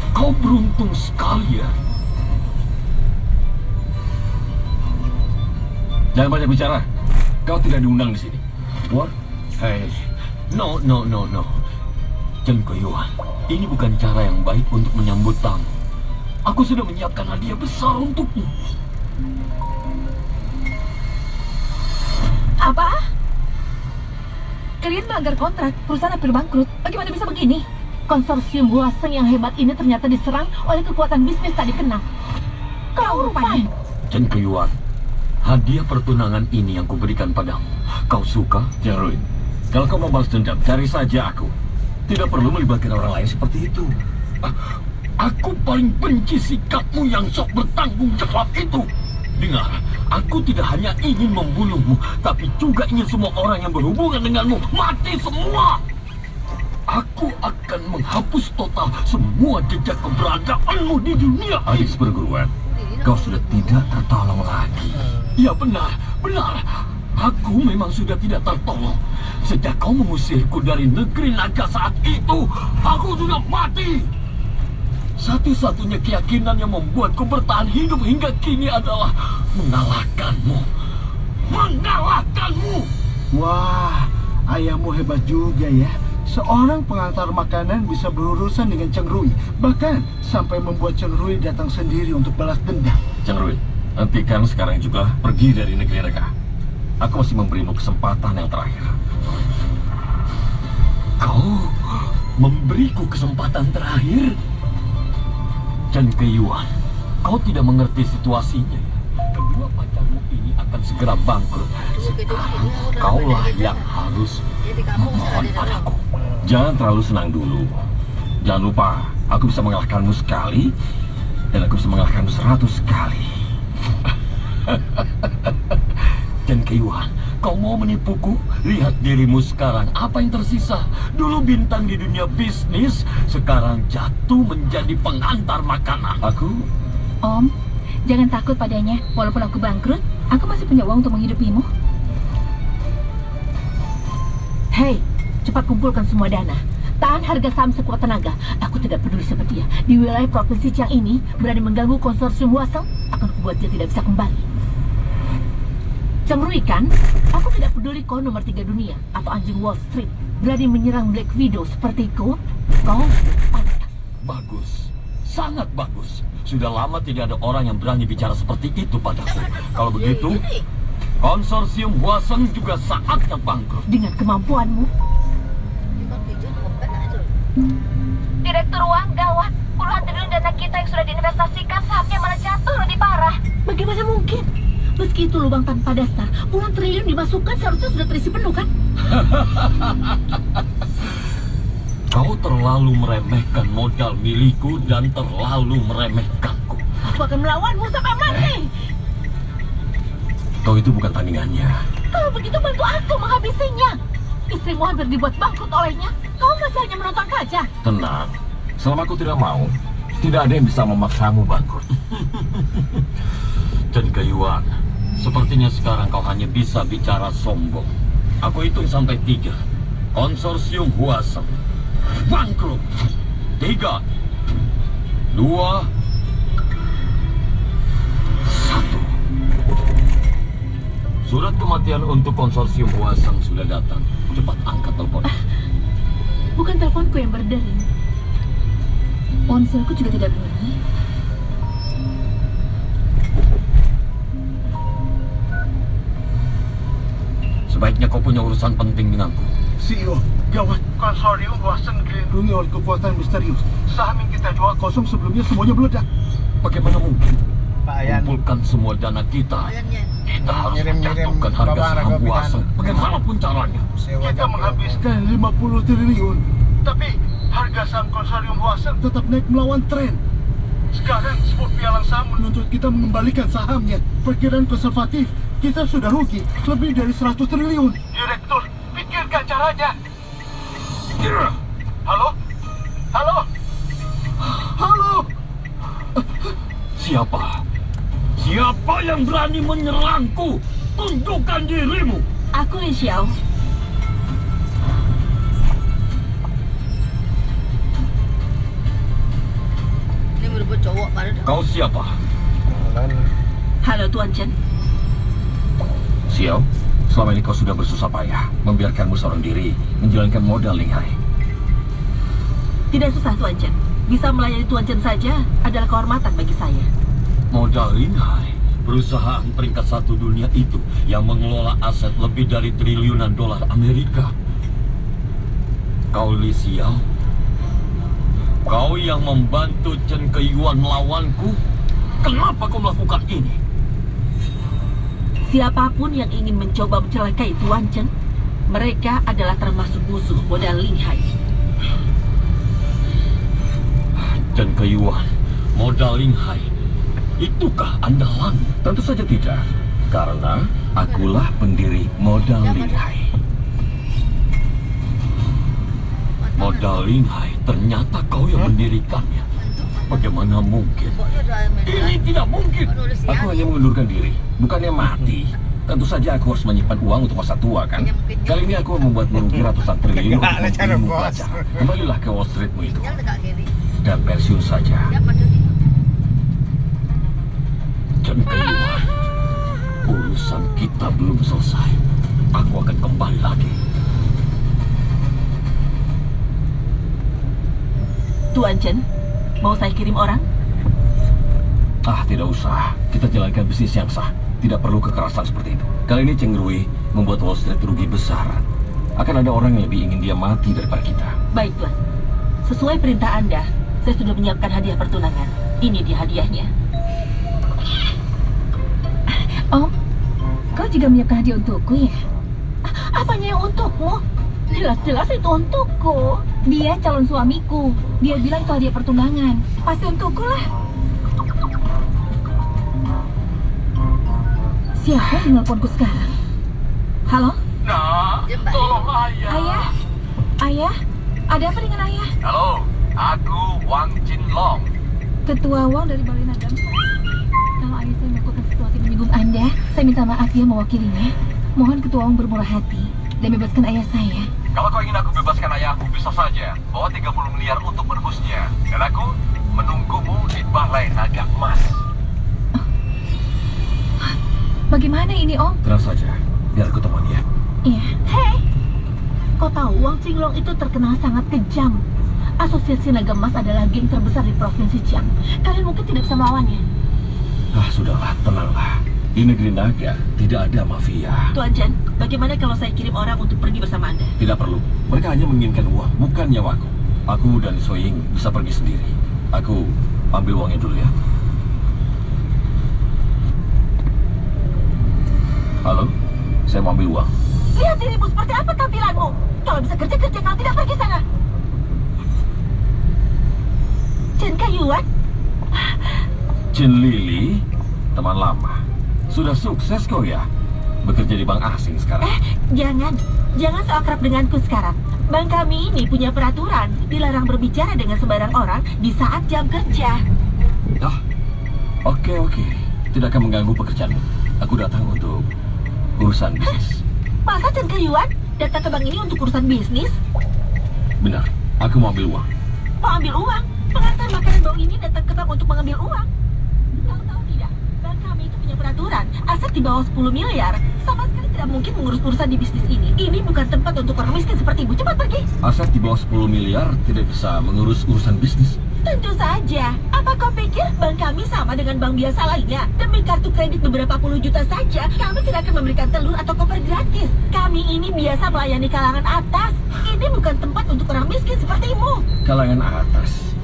Kau beruntung sekali ya. Jangan banyak bicara. Kau tidak diundang di sini. What? Hey, no. Chen Keyuan, ini bukan cara yang baik untuk menyambut tamu. Aku sudah menyiapkan hadiah besar untukmu. Apa? Kalian melanggar kontrak, perusahaan hampir bangkrut. Bagaimana bisa begini? Konsorsium Huaseng yang hebat ini ternyata diserang oleh kekuatan bisnis tak dikenal. Kau rupanya. Chen Keyuan, hadiah pertunangan ini yang kuberikan padamu. Kau suka? Jangan Rui, kalau kau mau balas dendam, cari saja aku. Tidak perlu melibatkan orang lain seperti itu. Aku paling benci sikapmu yang sok bertanggung jawab itu. Dengar, aku tidak hanya ingin membunuhmu, tapi juga ingin semua orang yang berhubungan denganmu mati semua. Aku akan menghapus total semua jejak keberadaanmu di dunia. Adik seperguruan, kau sudah tidak tertolong lagi. Ya benar. Aku memang sudah tidak tertolong. Sejak kau mengusirku dari negeri naga saat itu, aku sudah mati. Satu-satunya keyakinan yang membuatku bertahan hidup hingga kini adalah mengalahkanmu. Mengalahkanmu! Wah, ayahmu hebat juga ya. Seorang pengantar makanan bisa berurusan dengan Cheng Rui, bahkan sampai membuat Cheng Rui datang sendiri untuk balas dendam. Cheng Rui, hentikan sekarang juga pergi dari negeri mereka. Aku masih memberimu kesempatan yang terakhir. Kau memberiku kesempatan terakhir? Chen Keiyuan, kau tidak mengerti situasinya. Kedua pacarmu ini akan segera bangkrut. Sekarang kaulah yang harus memohon padaku. Jangan terlalu senang dulu. Jangan lupa, aku bisa mengalahkanmu sekali, dan aku bisa mengalahkanmu 100 kali. Chen Keiyuan, kau mau menipuku? Lihat dirimu sekarang, apa yang tersisa? Dulu bintang di dunia bisnis, sekarang jatuh menjadi pengantar makanan. Om, jangan takut padanya. Walaupun aku bangkrut, aku masih punya uang untuk menghidupimu. Hei, cepat kumpulkan semua dana. Tahan harga saham sekuat tenaga. Aku tidak peduli sama dia. Di wilayah provinsi Chiang ini, berani mengganggu konsorsium Huaseng, akan kubuat dia tidak bisa kembali. Cheng Rui kan? Aku tidak peduli kau nomor 3 dunia atau anjing Wall Street. Berani menyerang Black Widow sepertiku, kau pantas. Bagus, sangat bagus. Sudah lama tidak ada orang yang berani bicara seperti itu padaku. Kalau begitu, konsorsium Huaseng juga saatnya bangkrut. Dengan kemampuanmu. Direktur Wang, gawat. Puluhan triliun dana kita yang sudah diinvestasikan sahamnya malah jatuh lebih parah. Bagaimana mungkin? Meski itu lubang tanpa dasar, puluhan triliun dimasukkan seharusnya sudah terisi penuh kan? Kau terlalu meremehkan modal milikku dan terlalu meremehkanku. Aku akan melawanmu sampai mati. Kau itu bukan tandingannya. Kalau begitu bantu aku menghabisinya. Istrimu hampir dibuat bangkrut olehnya. Kau masih hanya menonton saja. Tenang, selama aku tidak mau, tidak ada yang bisa memaksamu bangkrut. Chen Keiyuan, sepertinya sekarang kau hanya bisa bicara sombong. Aku hitung sampai 3. Konsorsium Huaseng bangkrut. 3, 2, 1. Surat kematian untuk konsorsium Huaseng sudah datang. Cepat angkat telepon. Bukan teleponku yang berdering. Ponselku juga tidak bunyi. Sebaiknya kau punya urusan penting denganku. CEO, gawat. Konsorsium Huaseng dilindungi oleh kekuatan misterius. Saham yang kita jual kosong sebelumnya semuanya meledak. Bagaimana mungkin? Kumpulkan semua dana kita. Kita harus menjatuhkan harga saham Huaseng. Bagaimanapun caranya. Kita menghabiskan 50 triliun. Tapi harga saham konsorsium Huaseng tetap naik melawan tren. Sekarang sebuah pialang saham menuntut kita mengembalikan sahamnya. Perkiraan konservatif, kita sudah rugi lebih dari 100 triliun. Direktur, pikirkan caranya. Halo? Halo? Halo? Siapa? Siapa yang berani menyerangku? Tunjukkan dirimu. Aku Li Xiao. Ini merebut cowok pada dah. Kau siapa? Halo Tuan Chen. Xiao, selama ini kau sudah bersusah payah membiarkanmu seorang diri menjalankan modal Linghai. Tidak susah Tuan Chen. Bisa melayani Tuan Chen saja adalah kehormatan bagi saya. Modal Linghai, perusahaan peringkat 1 dunia itu yang mengelola aset lebih dari triliunan dolar Amerika. Kau Li Xiao, kau yang membantu Chen Keiyuan melawanku. Kenapa kau melakukan ini? Siapapun yang ingin mencoba mencelakai Tuan Chen, mereka adalah termasuk musuh modal Linghai. Chen Keiyuan, modal Linghai, itukah andalan? Tentu saja tidak, karena akulah pendiri modal Linghai. Modal Linghai, ternyata kau yang mendirikannya. Bagaimana mungkin? Ini tidak mungkin. Aku hanya mengundurkan diri, bukannya mati. Tentu saja aku harus menyimpan uang untuk masa tua, kan? Kali ini aku membuat merugi ratusan triliun untuk memberimu pelajaran. Kembalilah ke Wall Streetmu itu. Dan dan pensiun saja. Chen Keiyuan, urusan kita belum selesai. Aku akan kembali lagi. Tuan Chen, mau saya kirim orang? Tidak usah. Kita jalankan bisnis yang sah. Tidak perlu kekerasan seperti itu. Kali ini Cheng Rui membuat Wall Street rugi besar. Akan ada orang yang lebih ingin dia mati daripada kita. Baik, Tuan. Sesuai perintah Anda, saya sudah menyiapkan hadiah pertunangan. Ini dia hadiahnya. Om, kau juga menyiapkan hadiah untukku ya? Apanya yang untukmu? Jelas-jelas itu untukku. Dia calon suamiku. Dia bilang itu hadiah pertunangan. Pasti untukku lah. Siapa yang nelponku sekarang? Halo? Nah, tolong ayah. Ayah? Ayah? Ada apa dengan ayah? Halo, aku Wang Jinlong. Ketua Wang dari Balai Naga. Kalau ayah saya melakukan sesuatu yang menyinggung Anda, saya minta maaf ya mewakilinya. Mohon Ketua Wang bermurah hati dan bebaskan ayah saya. Kalau kau ingin aku bebaskan ayahku, bisa saja. Bawa 30 miliar untuk menebusnya. Dan aku menunggumu di Balai Naga Emas. Bagaimana ini, Om? Tenang saja, biar aku temani ya. Iya. Hei, kau tahu Wang Jinlong itu terkenal sangat kejam. Asosiasi Naga Emas adalah geng terbesar di Provinsi Jiang. Kalian mungkin tidak bisa melawannya. Sudahlah, tenanglah. Di negeri naga tidak ada mafia. Tuan Chen, bagaimana kalau saya kirim orang untuk pergi bersama Anda? Tidak perlu. Mereka hanya menginginkan uang, bukan nyawaku. Aku dan Soying bisa pergi sendiri. Aku ambil uangnya dulu ya. Halo, saya mau ambil uang. Lihat dirimu seperti apa tampilanmu. Kalau bisa kerja-kerja, kalau tidak pergi sana. Chen Keiyuan? Chen Lili, teman lama. Sudah sukses kau ya? Bekerja di bank asing sekarang. Jangan so akrab denganku sekarang. Bank kami ini punya peraturan, dilarang berbicara dengan sembarang orang di saat jam kerja. Oke. Tidak akan mengganggu pekerjaanmu. Aku datang untuk urusan bisnis. Masa Chen Keiyuan datang ke bank ini untuk urusan bisnis? Benar, aku mau ambil uang. Mau ambil uang? Pengantar makanan bau ini datang ke bank untuk mengambil uang? Tahu tidak, bank kami itu punya peraturan. Aset di bawah 10 miliar sama sekali tidak mungkin mengurus urusan di bisnis ini. Ini bukan tempat untuk orang miskin seperti ibu. Cepat pergi. Aset di bawah 10 miliar tidak bisa mengurus urusan bisnis. Tentu saja. Apa kau pikir bank kami sama dengan bank biasa lainnya? Demi kartu kredit beberapa puluh juta saja, kami tidak akan memberikan telur atau koper gratis. Kami ini biasa melayani kalangan atas. Ini bukan tempat untuk orang miskin sepertimu. Kalangan atas.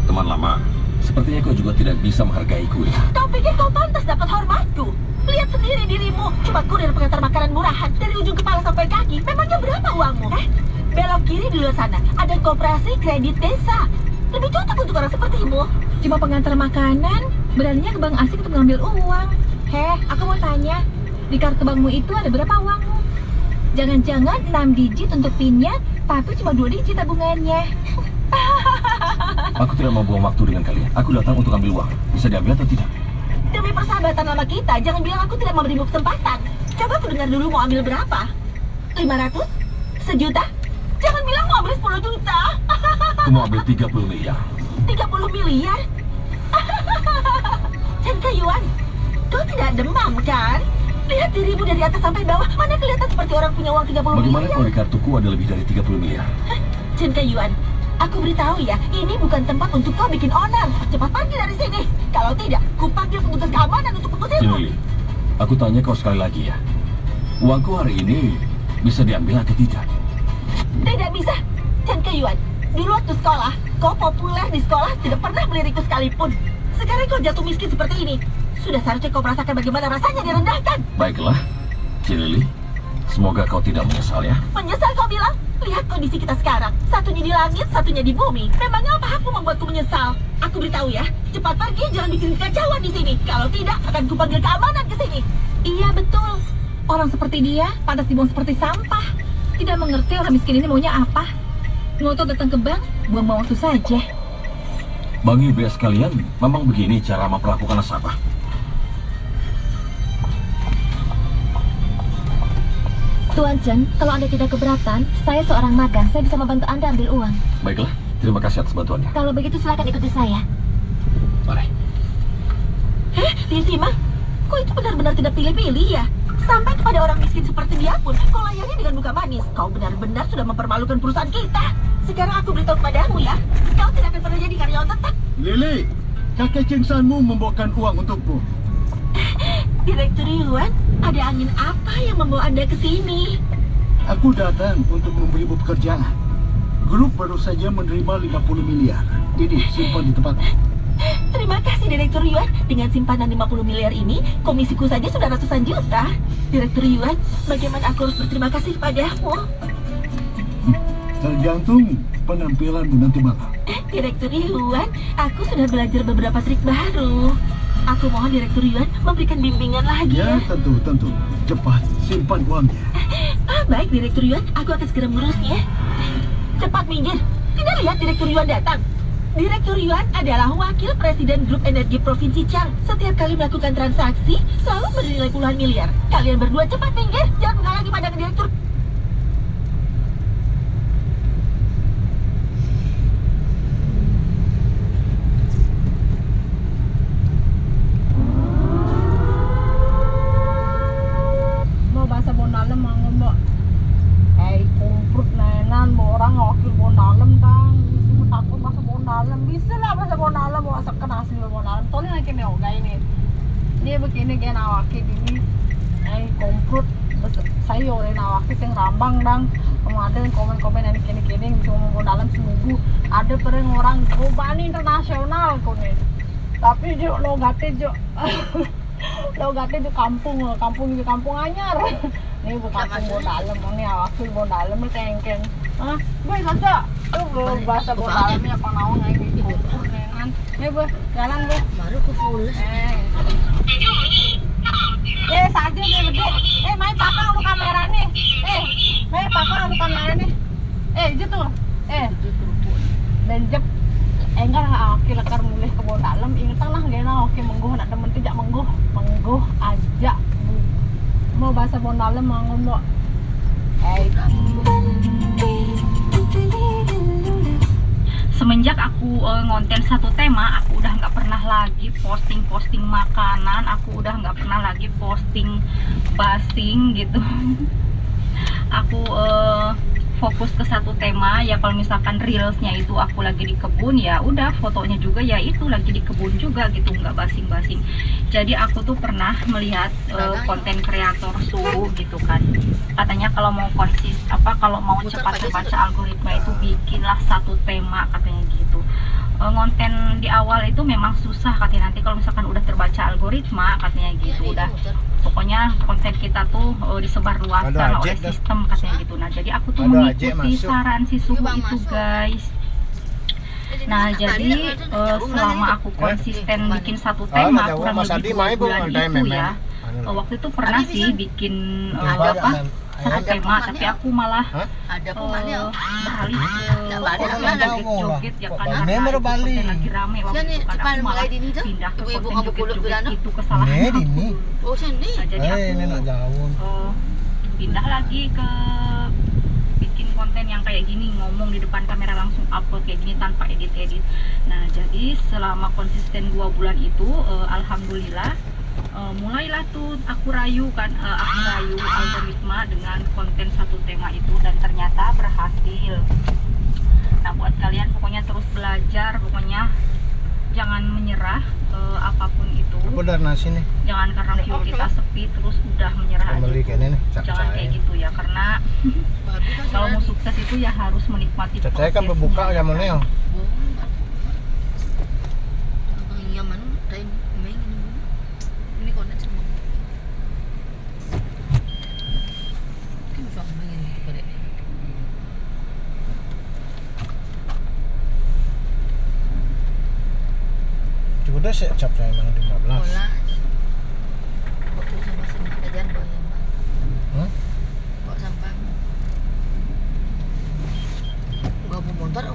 Teman lama, sepertinya kau juga tidak bisa menghargaiku ya. Kau pikir kau pantas dapat hormatku? Lihat sendiri dirimu, cuma kurir pengantar makanan murahan dari ujung kepala sampai kaki. Memangnya berapa uangmu? Belok kiri di luar sana, ada koperasi kredit desa. Lebih cocok untuk orang sepertimu. Cuma pengantar makanan, beraninya ke bank asing untuk mengambil uang. Aku mau tanya, di kartu bankmu itu ada berapa uangmu? Jangan-jangan 6 digit untuk pinnya, tapi cuma 2 digit tabungannya. Aku tidak mau buang waktu dengan kalian. Aku datang untuk ambil uang. Bisa diambil atau tidak? Demi persahabatan lama kita, jangan bilang aku tidak memberimu kesempatan. Coba aku dengar dulu mau ambil berapa? 500? 1 juta? Jangan bilang mau ambil 10 juta. Aku mau ambil 30 miliar. 30 miliar? Chen Keiyuan, kau tidak demam kan? Lihat dirimu dari atas sampai bawah, mana kelihatan seperti orang punya uang 30 miliar? Bagaimana kalau di kartuku ada lebih dari 30 miliar? Chen Keiyuan, aku beritahu ya, ini bukan tempat untuk kau bikin onar. Cepat pergi dari sini. Kalau tidak, ku panggil petugas keamanan untuk mengusirmu. Julie, aku tanya kau sekali lagi ya. Uangku hari ini bisa diambil atau tidak? Tidak bisa. Chen Keiyuan, dulu waktu sekolah, kau populer di sekolah, tidak pernah melirikku sekalipun. Sekarang kau jatuh miskin seperti ini. Sudah seharusnya kau merasakan bagaimana rasanya direndahkan. Baiklah, Lili. Semoga kau tidak menyesal ya. Menyesal kau bilang? Lihat kondisi kita sekarang. Satunya di langit, satunya di bumi. Memangnya apa hakmu membuatku menyesal? Aku beritahu ya, cepat pergi, jangan bikin kekacauan di sini. Kalau tidak, akan kupanggil keamanan ke sini. Iya betul. Orang seperti dia, pantas dibuang seperti sampah. Tidak mengerti orang miskin ini maunya apa. Ngotot datang ke bank, buang-buang waktu saja. Bang IBS kalian memang begini cara memperlakukan nasabah? Tuan Chen, kalau Anda tidak keberatan, saya seorang magang, saya bisa membantu Anda ambil uang. Baiklah, Terima kasih atas bantuannya. Kalau begitu silakan ikuti saya. Mari. Disimak, kok itu benar-benar tidak pilih-pilih ya? Sampai kepada orang miskin seperti dia pun, kau layani dengan muka manis. Kau benar-benar sudah mempermalukan perusahaan kita. Sekarang aku beritahu kepadamu ya, kau tidak akan pernah jadi karyawan tetap. Lili, kakek Cingsanmu membawakan uang untukmu. Direktur Yuan, ada angin apa yang membawa Anda ke sini? Aku datang untuk memberimu pekerjaan. Grup baru saja menerima 50 miliar. Ini simpan di tempatmu. Terima kasih Direktur Yuan. Dengan simpanan 50 miliar ini, komisiku saja sudah ratusan juta. Direktur Yuan, bagaimana aku harus berterima kasih padamu? Tergantung penampilanmu nanti malam. Direktur Yuan, aku sudah belajar beberapa trik baru. Aku mohon Direktur Yuan memberikan bimbingan lagi Ya, tentu. Cepat, simpan uangnya. Baik Direktur Yuan, aku akan segera mengurusnya. Cepat minggir. Tidak lihat Direktur Yuan datang. Direktur Yuan adalah wakil presiden grup energi Provinsi Chang. Setiap kali melakukan transaksi, selalu bernilai puluhan miliar. Kalian berdua cepat minggir, jangan menghalangi pandangan direktur. Mau bahasa Bonalem mau ngomong. Kumprut nenan, mau orang wakil Bonalem tang. Takut bahasa Bonalem, bisa lah bahasa Bonalem, mau asapkan asli Bonalem. Tolong lagi meoga ini. Dia begini kayak nawaki gini. Komprut, saya orang nawaki yang rambang dang. Kemudian komen-komen yang kini-kini bisa ngomong Bonalem seminggu. Ada pernah orang perubahan internasional kok nih. Tapi jo logatnya jo, logatnya di kampung anyar. Ini bukan kampung Bonalem, ini wakil Bonalem itu tengken. Gue saja. Bahasa Bonalem apa naon aja gitu. Nih bu, jalan bu. Baru ke full. Saja nih gede. Main pakang lu kamera nih. Main pakang lu kamera nih. Gitu. Dan jep. Enggak oke lekar mulih ke Bonalem. Ingetan lah gak oke mengguh nak temen tidak mengguh aja. Mau bahasa Bonalem mau ngomong. Semenjak aku ngonten satu tema, aku udah nggak pernah lagi posting makanan, aku udah nggak pernah lagi posting basing gitu. Aku fokus ke satu tema ya. Kalau misalkan reelsnya itu aku lagi di kebun, ya udah fotonya juga ya itu lagi di kebun juga gitu, nggak basing-basing. Jadi aku tuh pernah melihat konten kreator suhu gitu kan, katanya kalau mau kalau mau cepat membaca algoritma itu bikinlah satu tema katanya gitu. Ngonten di awal itu memang susah katanya, nanti kalau misalkan udah terbaca algoritma katanya gitu, udah pokoknya konten kita tuh disebarluaskan oleh sistem katanya gitu. Nah jadi aku tuh mengikuti saran si Suhu itu guys. Nah jadi selama aku konsisten bikin satu tema kurang lebih 2 bulan itu ya, waktu itu pernah sih bikin satu tema, tapi aku malah beralih ke joget-joget ya kan, karena konten lagi rame waktu itu kan, aku malah pindah ke konten joget-joget itu, kesalahan aku. Nah jadi aku pindah lagi ke bikin konten yang kayak gini, ngomong di depan kamera langsung upload kayak gini tanpa edit-edit. Nah jadi selama konsisten 2 bulan itu alhamdulillah mulailah tuh aku rayu algoritma dengan konten satu tema itu, dan ternyata berhasil. Nah buat kalian pokoknya terus belajar, pokoknya jangan menyerah apapun itu. Jangan karena view kita sepi terus udah menyerah aja. Jangan kayak gitu ya, karena kalau mau sukses itu ya harus menikmati prosesnya. Saya kan berbuka ya Moneo. Udah sih cap saya memang 15. Waktu sama sini aja bawa sampah. Gak mau motor.